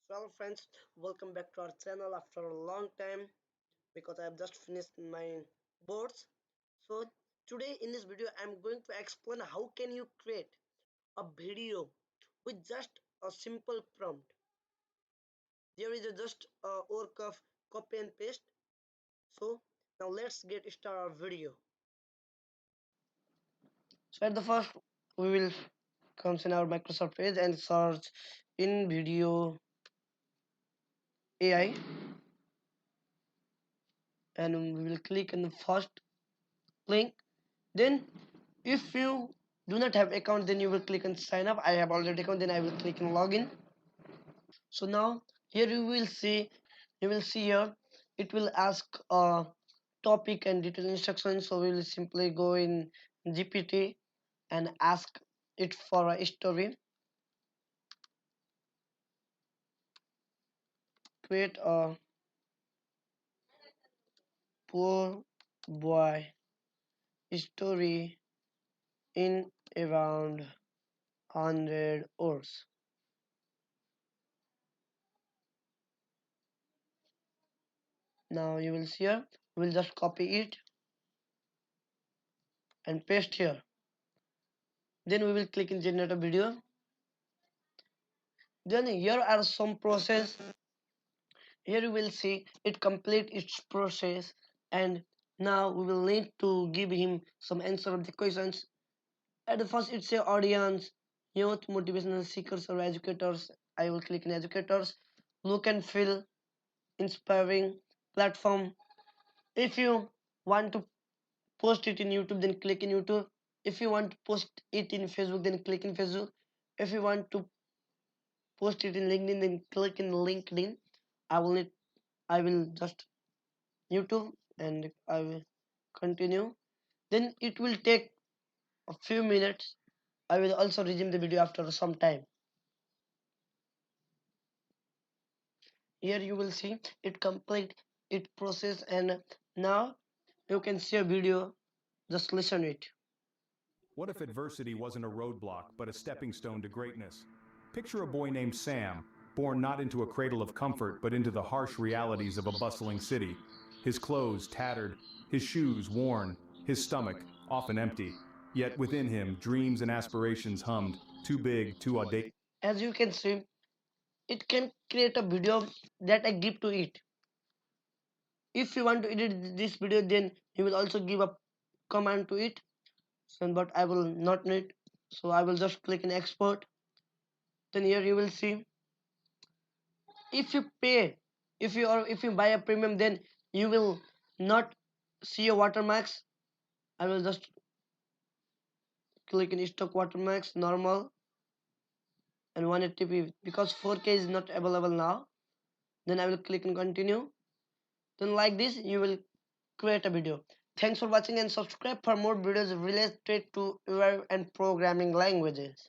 So hello friends, welcome back to our channel after a long time because I have just finished my boards. So today in this video I'm going to explain how can you create a video with just a simple prompt. There is just a work of copy and paste. So now let's get started our video. So at the first we will come in our Microsoft page and search in video AI and we will click on the first link. Then if you do not have account, then you will click on sign up. I have already account, then I will click on login. So now here you will see here it will ask a topic and detailed instructions. So we will simply go in GPT and ask it for a story. Create a poor boy story in around 100 words. Now you will see here, we'll just copy it and paste here. Then we will click in generate a video. Then here are some process. Here you will see it complete its process, and now we will need to give him some answer of the questions. At the first it's a audience, youth, motivational seekers or educators. I will click in educators. Look and feel inspiring platform. If you want to post it in YouTube, then click in YouTube. If you want to post it in Facebook, then click in Facebook. If you want to post it in LinkedIn, then click in LinkedIn. I will just YouTube and I will continue. Then it will take a few minutes. I will also resume the video after some time. Here you will see it complete it process, and now you can see a video. Just listen it. What if adversity wasn't a roadblock, but a stepping stone to greatness? Picture a boy named Sam, born not into a cradle of comfort, but into the harsh realities of a bustling city. His clothes tattered, his shoes worn, his stomach often empty. Yet within him, dreams and aspirations hummed, too big, too audacious. As you can see, it can create a video that I give to it. If you want to edit this video, then you will also give a command to it. So, but I will not need, so I will just click in export. Then here you will see if you pay, if you buy a premium, then you will not see a watermarks. I will just click in stock watermarks normal and 180p because 4K is not available now. Then I will click and continue. Then like this you will create a video. Thanks for watching and subscribe for more videos related to web and programming languages.